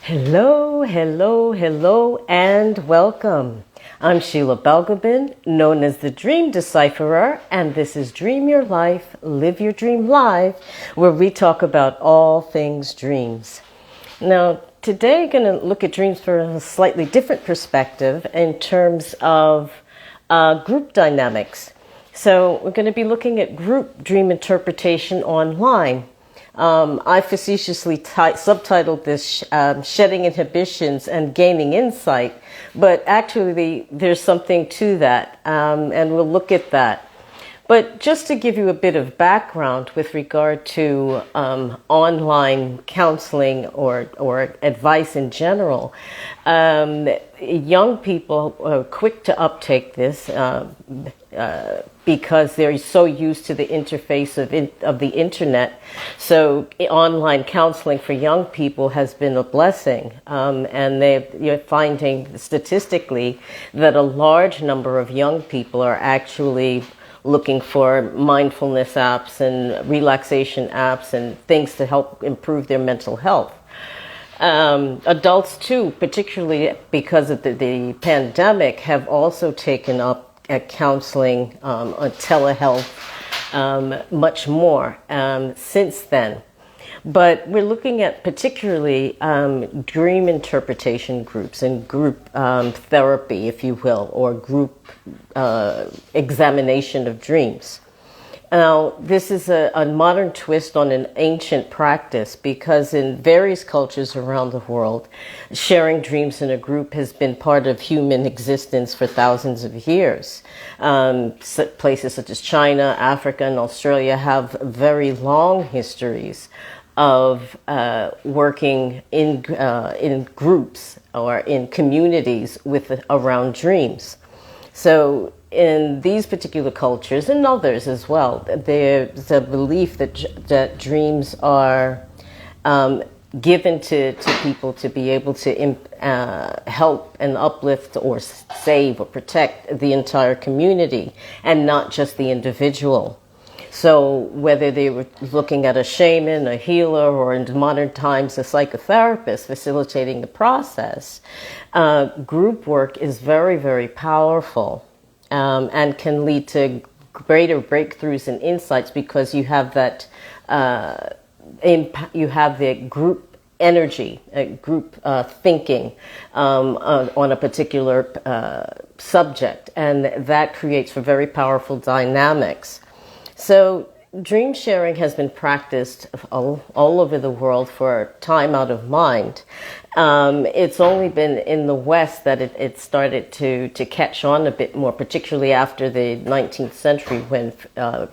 Hello, hello, hello, and welcome. I'm Sheila Belgobin, known as the Dream Decipherer, and this is Dream Your Life, Live Your Dream Live, where we talk about all things dreams. Now, today I'm going to look at dreams from a slightly different perspective in terms of group dynamics. So we're going to be looking at group dream interpretation online. I facetiously subtitled this Shedding Inhibitions and Gaining Insight, but actually there's something to that, and we'll look at that. But just to give you a bit of background with regard to online counseling or advice in general, young people are quick to uptake this because they're so used to the interface of the internet. So online counseling for young people has been a blessing, and you're finding statistically that a large number of young people are actually looking for mindfulness apps and relaxation apps and things to help improve their mental health. Adults too, particularly because of the pandemic, have also taken up counseling on telehealth much more since then. But we're looking at particularly dream interpretation groups and group therapy, if you will, or group examination of dreams. Now, this is a modern twist on an ancient practice because in various cultures around the world, sharing dreams in a group has been part of human existence for thousands of years. Places such as China, Africa, and Australia have very long histories of working in groups or in communities around dreams. So in these particular cultures and others as well, there's a belief that dreams are given to people to be able to help and uplift or save or protect the entire community and not just the individual. So whether they were looking at a shaman, a healer, or in modern times a psychotherapist facilitating the process, group work is very, very powerful and can lead to greater breakthroughs and insights because you have that you have the group energy, group thinking on a particular subject, and that creates for very powerful dynamics. So dream sharing has been practiced all over the world for time out of mind. It's only been in the West that it started to catch on a bit more, particularly after the 19th century when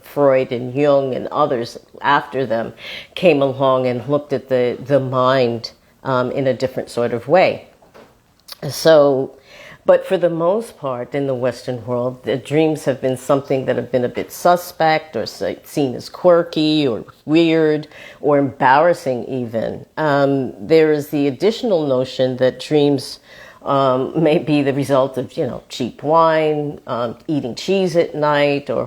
Freud and Jung and others after them came along and looked at the mind in a different sort of way. But for the most part in the Western world, the dreams have been something that have been a bit suspect or seen as quirky or weird or embarrassing even. There is the additional notion that dreams may be the result of, cheap wine, eating cheese at night, or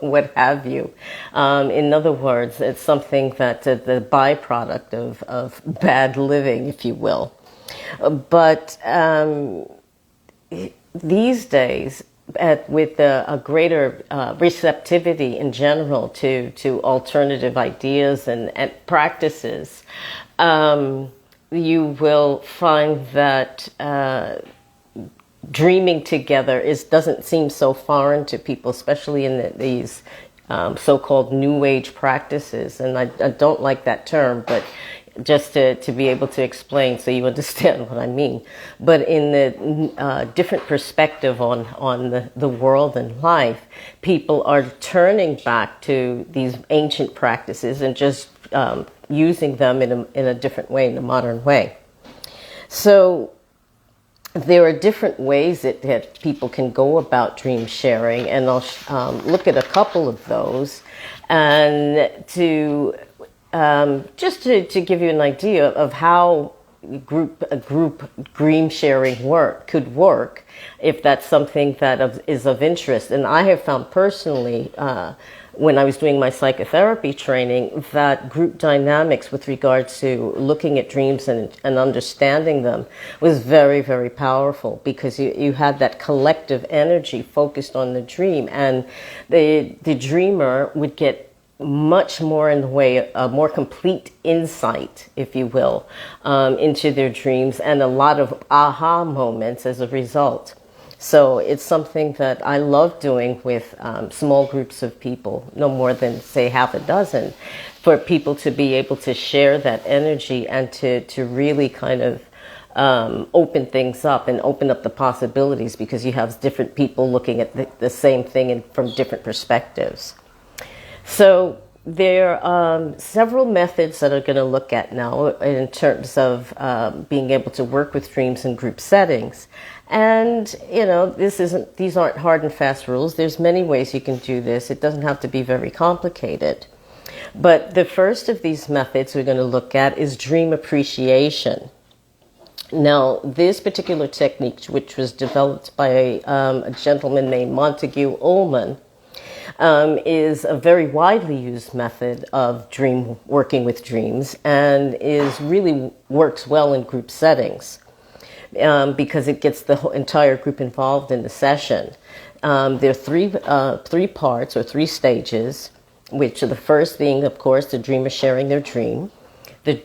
what have you. In other words, it's something that's the byproduct of bad living, if you will. But these days, with a greater receptivity in general to alternative ideas and practices, you will find that dreaming together doesn't seem so foreign to people, especially in these so-called New Age practices. And I don't like that term, but just to be able to explain so you understand what I mean. But in the different perspective on the world and life, people are turning back to these ancient practices and just using them in a different way, in a modern way. So there are different ways that people can go about dream sharing, and I'll look at a couple of those, and just to give you an idea of how group dream sharing could work if that's something that is of interest. And I have found personally when I was doing my psychotherapy training, that group dynamics with regard to looking at dreams and understanding them was very, very powerful, because you had that collective energy focused on the dream, and the dreamer would get much more in the way, a more complete insight, if you will, into their dreams, and a lot of aha moments as a result. So it's something that I love doing with small groups of people, no more than, say, half a dozen, for people to be able to share that energy and to really kind of open things up and open up the possibilities, because you have different people looking at the same thing from different perspectives. So there are several methods that I'm going to look at now in terms of being able to work with dreams in group settings. And, you know, these aren't hard and fast rules. There's many ways you can do this. It doesn't have to be very complicated. But the first of these methods we're going to look at is dream appreciation. Now, this particular technique, which was developed by a gentleman named Montague Ullman, is a very widely used method of working with dreams, and really works well in group settings, because it gets the whole entire group involved in the session. There are three parts, or three stages, which are the first being, of course, the dreamer sharing their dream, the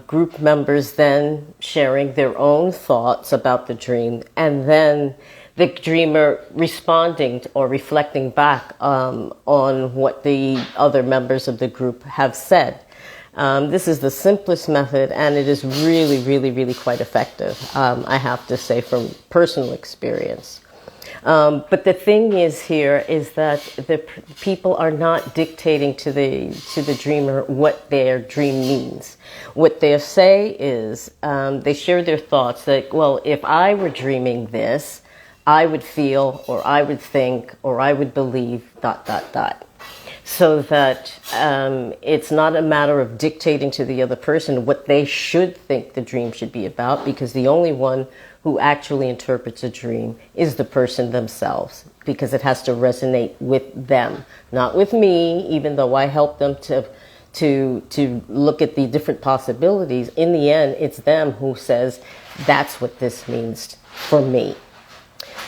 group members then sharing their own thoughts about the dream, and then the dreamer responding or reflecting back on what the other members of the group have said. This is the simplest method, and it is really, really, really quite effective, I have to say, from personal experience. But the thing is that the people are not dictating to the dreamer what their dream means. What they say is, they share their thoughts that, well, if I were dreaming this, I would feel, or I would think, or I would believe, ... So that it's not a matter of dictating to the other person what they should think the dream should be about, because the only one who actually interprets a dream is the person themselves, because it has to resonate with them, not with me, even though I help them to look at the different possibilities. In the end, it's them who says, that's what this means for me.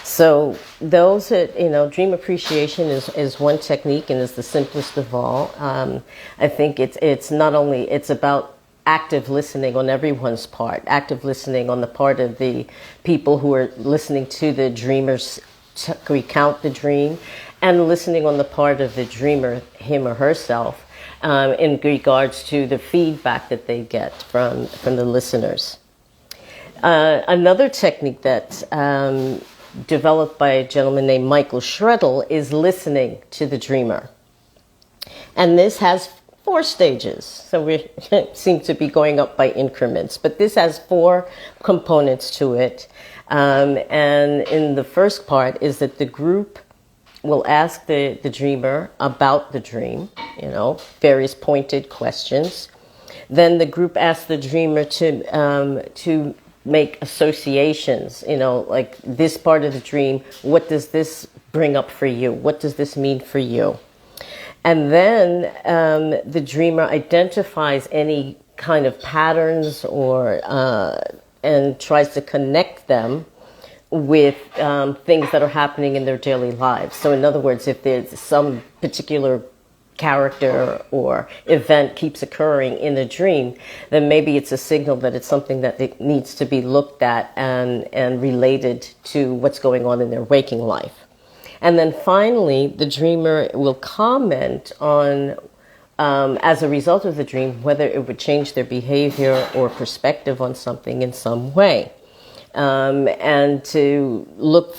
So those that, dream appreciation is one technique, and is the simplest of all. I think it's not only, it's about active listening on everyone's part, active listening on the part of the people who are listening to the dreamers recount the dream, and listening on the part of the dreamer, him or herself, in regards to the feedback that they get from the listeners. Another technique that developed by a gentleman named Michael Shredel is listening to the dreamer. And this has 4 stages. So we seem to be going up by increments, but this has 4 components to it. And in the first part is that the group will ask the dreamer about the dream, various pointed questions. Then the group asks the dreamer to make associations, like this part of the dream, what does this bring up for you? What does this mean for you? And then the dreamer identifies any kind of patterns and tries to connect them with things that are happening in their daily lives. So in other words, if there's some particular character or event keeps occurring in the dream, then maybe it's a signal that it's something that it needs to be looked at and related to what's going on in their waking life. And then finally, the dreamer will comment on, as a result of the dream, whether it would change their behavior or perspective on something in some way. And to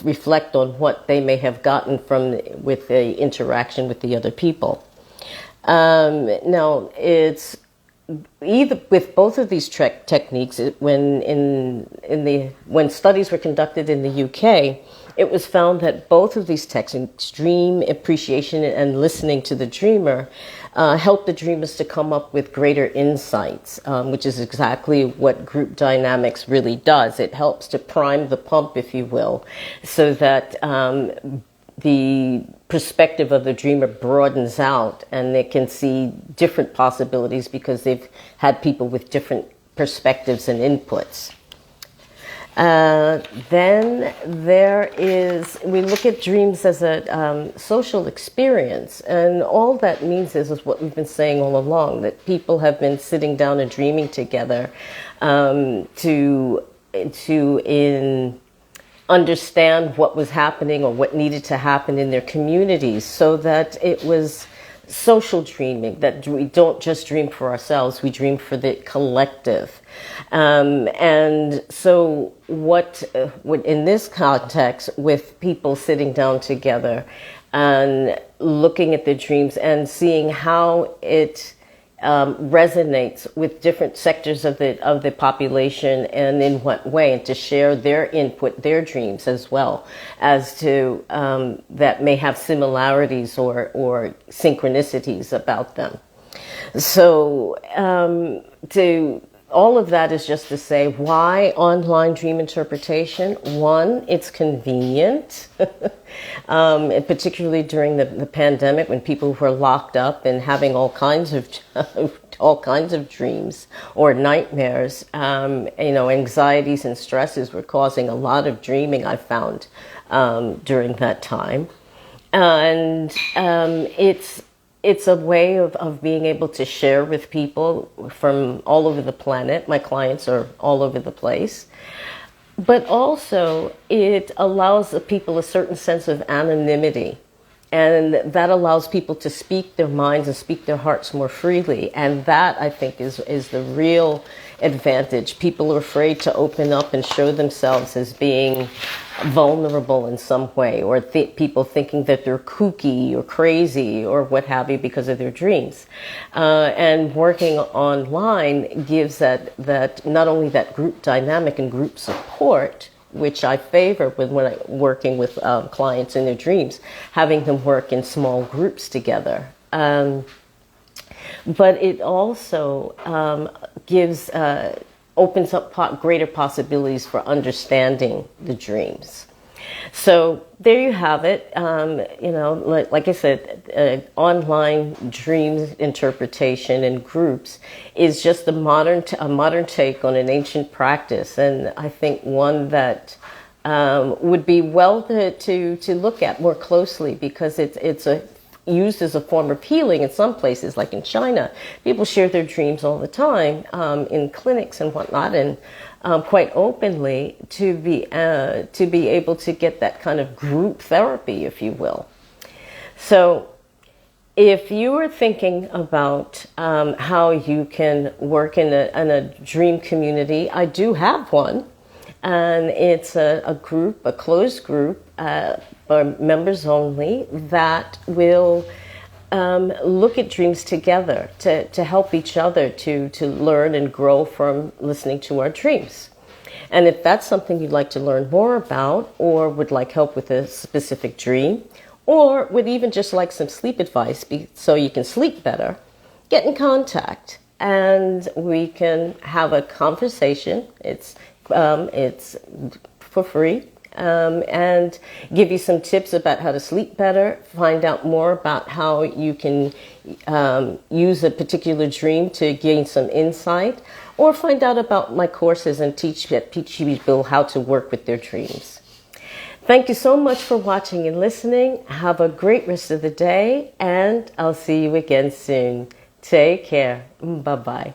reflect on what they may have gotten with the interaction with the other people. Now, it's either with both of these techniques. When studies were conducted in the UK, it was found that both of these techniques, dream appreciation and listening to the dreamer, help the dreamers to come up with greater insights, which is exactly what group dynamics really does. It helps to prime the pump, if you will, so that the perspective of the dreamer broadens out, and they can see different possibilities because they've had people with different perspectives and inputs. Then we look at dreams as a social experience, and all that means is what we've been saying all along, that people have been sitting down and dreaming together to understand what was happening or what needed to happen in their communities, so that it was social dreaming, that we don't just dream for ourselves, we dream for the collective. And so what in this context, with people sitting down together and looking at their dreams and seeing how it resonates with different sectors of the population, and in what way, and to share their input, their dreams as well, as to that may have similarities or synchronicities about them. So all of that is just to say, why online dream interpretation? One, it's convenient, and particularly during the pandemic, when people were locked up and having all kinds of dreams or nightmares. Anxieties and stresses were causing a lot of dreaming, I found, during that time. And it's a way of being able to share with people from all over the planet. My clients are all over the place. But also, it allows the people a certain sense of anonymity. And that allows people to speak their minds and speak their hearts more freely. And that, I think, is the real advantage. People are afraid to open up and show themselves as being vulnerable in some way, or people thinking that they're kooky or crazy or what have you because of their dreams. And working online gives that not only that group dynamic and group support, which I favor when I'm working with clients in their dreams, having them work in small groups together. But it also opens up greater possibilities for understanding the dreams. So there you have it. Like I said, online dreams interpretation in groups is just a modern take on an ancient practice, and I think one that would be well to look at more closely, because it's used as a form of healing in some places, like in China. People share their dreams all the time in clinics and whatnot, and quite openly, to be able to get that kind of group therapy, if you will. So if you are thinking about how you can work in a dream community, I do have one, and it's a closed group, or members only, that will look at dreams together to help each other to learn and grow from listening to our dreams. And if that's something you'd like to learn more about, or would like help with a specific dream, or would even just like some sleep advice so you can sleep better, get in contact and we can have a conversation. It's for free. And give you some tips about how to sleep better, find out more about how you can use a particular dream to gain some insight, or find out about my courses and teach people how to work with their dreams. Thank you so much for watching and listening. Have a great rest of the day, and I'll see you again soon. Take care. Bye-bye.